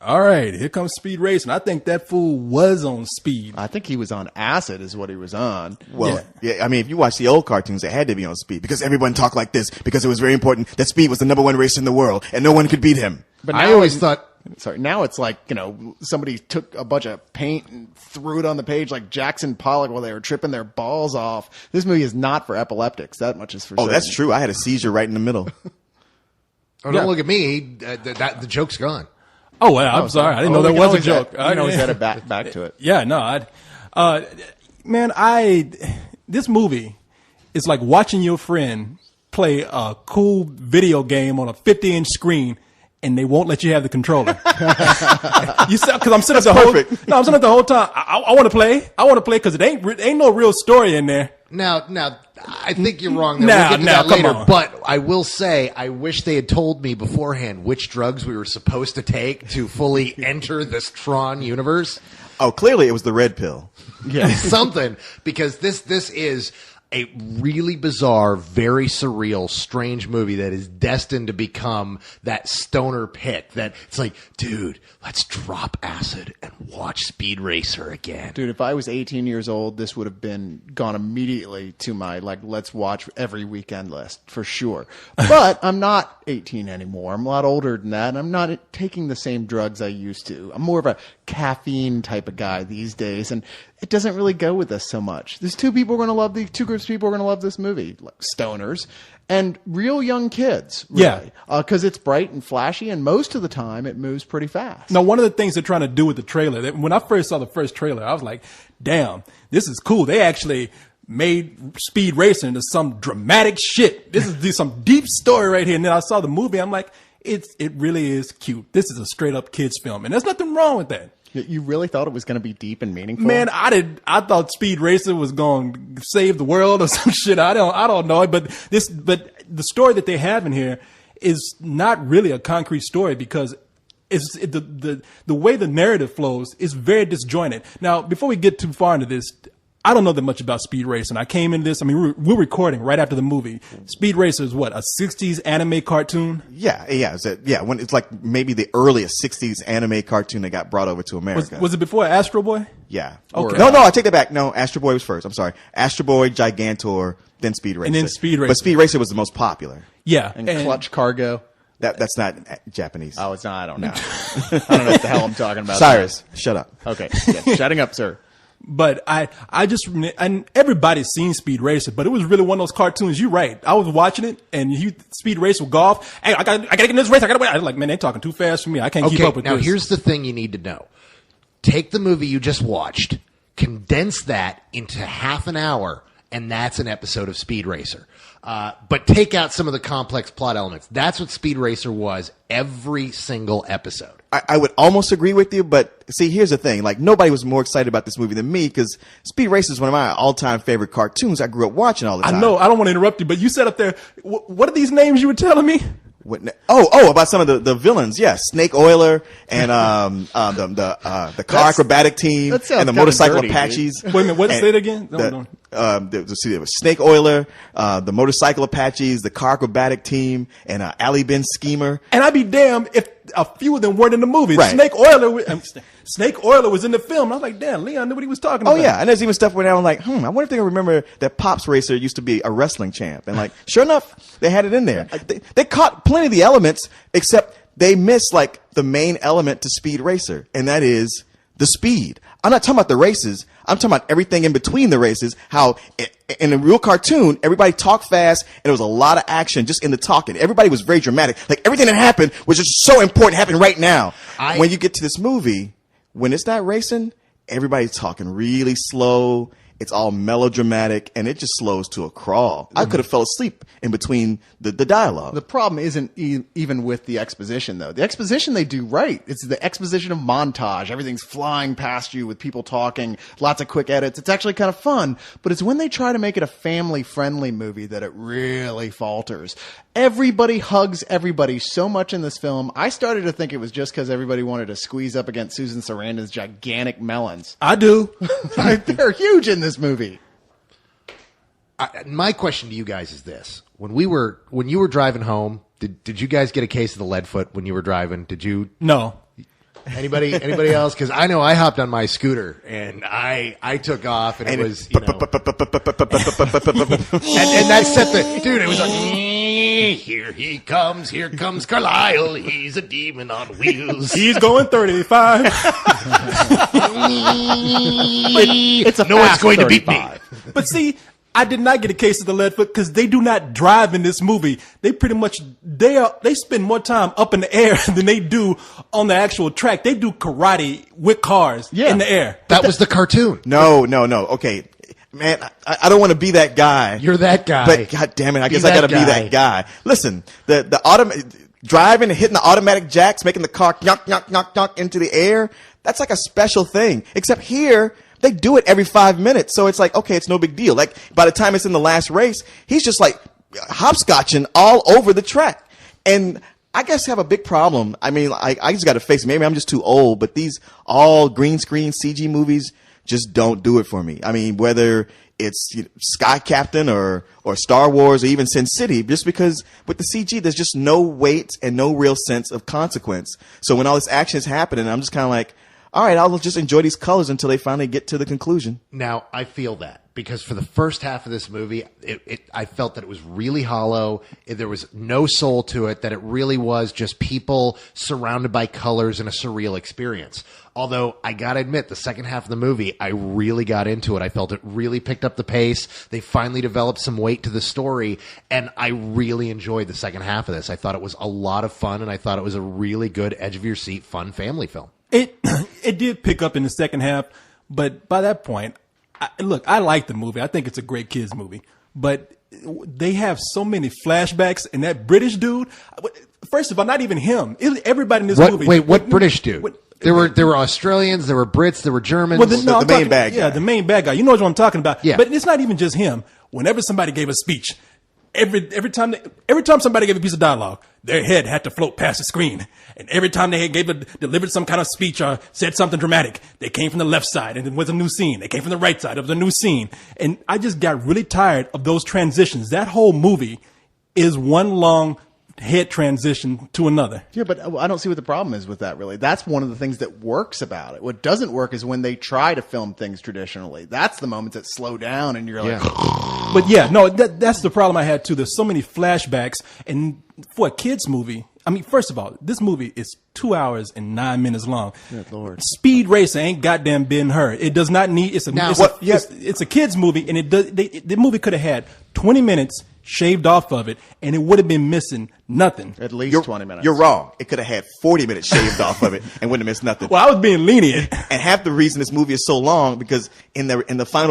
All right, here comes Speed Racing. I think that fool was on speed. I think he was on acid is what he was on. Well, yeah. I mean, if you watch the old cartoons, it had to be on speed because everyone talked like this because it was very important that Speed was the #1 racer in the world and no one could beat him. But I always thought... Sorry, now it's like, somebody took a bunch of paint and threw it on the page like Jackson Pollock while they were tripping their balls off. This movie is not for epileptics. That much is for certain. That's true. I had a seizure right in the middle. Oh, don't look at me. The joke's gone. Oh, well, I'm sorry. I didn't know that was a joke. I always had it back to it. Yeah, no. This movie is like watching your friend play a cool video game on a 50-inch screen, and they won't let you have the controller. Because I'm sitting up the whole time. I want to play. I want to play because it ain't no real story in there. Now, I think you're wrong. We'll get to that later. On. But I will say, I wish they had told me beforehand which drugs we were supposed to take to fully enter this Tron universe. Oh, clearly it was the red pill. Yeah, something, because this is a really bizarre, very surreal, strange movie that is destined to become that stoner pick that it's like, dude, let's drop acid and watch Speed Racer again. Dude, if I was 18 years old, this would have gone immediately to my, let's watch every weekend list, for sure. But I'm not 18 anymore. I'm a lot older than that, and I'm not taking the same drugs I used to. I'm more of a caffeine type of guy these days, and it doesn't really go with us so much. There's two groups of people are going to love this movie, like stoners and real young kids. Really. Yeah. Because it's bright and flashy, and most of the time it moves pretty fast. Now, one of the things they're trying to do with the trailer, when I first saw the first trailer, I was like, damn, this is cool. They actually made Speed Racing into some dramatic shit. This is some deep story right here. And then I saw the movie. I'm like, it really is cute. This is a straight up kids film, and there's nothing wrong with that. You really thought it was going to be deep and meaningful? Man, I thought Speed Racer was going to save the world or some shit. I don't know. But the story that they have in here is not really a concrete story because the way the narrative flows is very disjointed. Now, before we get too far into this, I don't know that much about Speed Racer. I came into this, we're recording right after the movie. Speed Racer is what, a 60s anime cartoon? Yeah. When it's like maybe the earliest 60s anime cartoon that got brought over to America. Was it before Astro Boy? Yeah. Okay. No, I take that back. No, Astro Boy was first. I'm sorry. Astro Boy, Gigantor, then Speed Racer. And then Speed Racer. But Speed Racer was the most popular. Yeah. And Clutch Cargo. That's not Japanese. Oh, it's not. I don't know. I don't know what the hell I'm talking about. Cyrus, shut up. Okay. Yeah, shutting up, sir. But and everybody's seen Speed Racer, but it was really one of those cartoons. You're right. I was watching it, and Speed Racer would go off. Hey, I gotta get in this race. I gotta wait. I was like, man, they're talking too fast for me. I can't keep up with this. Now here's the thing you need to know. Take the movie you just watched, condense that into half an hour, and that's an episode of Speed Racer. But take out some of the complex plot elements. That's what Speed Racer was every single episode. I would almost agree with you, but see, here's the thing. Like, nobody was more excited about this movie than me because Speed Racer is one of my all-time favorite cartoons I grew up watching all the time. I know. I don't want to interrupt you, but you said up there, what are these names you were telling me? About some of the villains. Yes, Snake Oiler and the car acrobatic team and the motorcycle Apaches. Wait a minute, what? Say it again. There was Snake Oiler, the motorcycle Apaches, the car acrobatic team, and Ali Ben Schemer. And I'd be damned if a few of them weren't in the movie. Right. Snake Oiler was in the film. I was like, damn, Leon knew what he was talking about. Oh yeah, and there's even stuff where I'm like, I wonder if they remember that Pops Racer used to be a wrestling champ, and like, sure enough, they had it in there. They caught plenty of the elements, except they missed like the main element to Speed Racer, and that is the speed. I'm not talking about the races. I'm talking about everything in between the races. How in a real cartoon, everybody talked fast, and there was a lot of action just in the talking. Everybody was very dramatic. Like everything that happened was just so important, happening right now. When you get to this movie, when it's not racing, everybody's talking really slow. It's all melodramatic, and it just slows to a crawl. I could have fell asleep in between the dialogue. The problem isn't even with the exposition, though. The exposition they do right. It's the exposition of montage. Everything's flying past you with people talking, lots of quick edits. It's actually kind of fun, but it's when they try to make it a family-friendly movie that it really falters. Everybody hugs everybody so much in this film. I started to think it was just because everybody wanted to squeeze up against Susan Sarandon's gigantic melons. I do. They're huge in this movie. My question to you guys is this: when you were driving home, did you guys get a case of the lead foot when you were driving? Did you? No. Anybody else? Because I know I hopped on my scooter and I took off, and it was, you know, and that set the dude. It was like, here comes Carlisle. He's a demon on wheels. He's going 35. It's a no one's going to beat me. But see, I did not get a case of the lead foot because they do not drive in this movie. They pretty much they spend more time up in the air than they do on the actual track. They do karate with cars in the air. That was the cartoon. No. Okay. Man, I don't want to be that guy. You're that guy. But God damn it, I guess I got to be that guy. Listen, driving and hitting the automatic jacks, making the car knock, knock, knock, knock into the air, that's like a special thing. Except here, they do it every 5 minutes. So it's like, okay, it's no big deal. Like, by the time it's in the last race, he's just like hopscotching all over the track. And I guess have a big problem. I mean, I just got to face it. Maybe I'm just too old, but these all green screen CG movies just don't do it for me. I mean, whether it's Sky Captain or Star Wars or even Sin City, just because with the CG, there's just no weight and no real sense of consequence. So when all this action is happening, I'm just kind of like, all right, I'll just enjoy these colors until they finally get to the conclusion. Now, I feel that because for the first half of this movie, I felt that it was really hollow. There was no soul to it, that it really was just people surrounded by colors and a surreal experience. Although, I gotta admit, the second half of the movie, I really got into it. I felt it really picked up the pace. They finally developed some weight to the story, and I really enjoyed the second half of this. I thought it was a lot of fun, and I thought it was a really good edge-of-your-seat, fun family film. It did pick up in the second half, but by that point, I like the movie. I think it's a great kids movie, but they have so many flashbacks, and that British dude. First of all, not even him. Everybody in this movie. Wait, what British dude? There were Australians, there were Brits, there were Germans. Well, the main bad guy. Yeah, the main bad guy. You know what I'm talking about. Yeah. But it's not even just him. Whenever somebody gave a speech, every time somebody gave a piece of dialogue, their head had to float past the screen. And every time they delivered some kind of speech or said something dramatic, they came from the left side and it was a new scene. They came from the right side, it was a new scene. And I just got really tired of those transitions. That whole movie is one long head transition to another. Yeah, but I don't see what the problem is with that, really. That's one of the things that works about it. What doesn't work is when they try to film things traditionally. That's the moments that slow down and you're like... But yeah, no, that's the problem I had too. There's so many flashbacks, and for a kid's movie, I mean, first of all, this movie is 2 hours and 9 minutes long. Good Lord. Speed Racer ain't goddamn Ben Hur. It does not need. It's a kid's movie, and the movie could have had 20 minutes shaved off of it, and it would have been missing nothing. At least 20 minutes. You're wrong. It could have had 40 minutes shaved off of it and wouldn't have missed nothing. Well, I was being lenient. And half the reason this movie is so long because in the final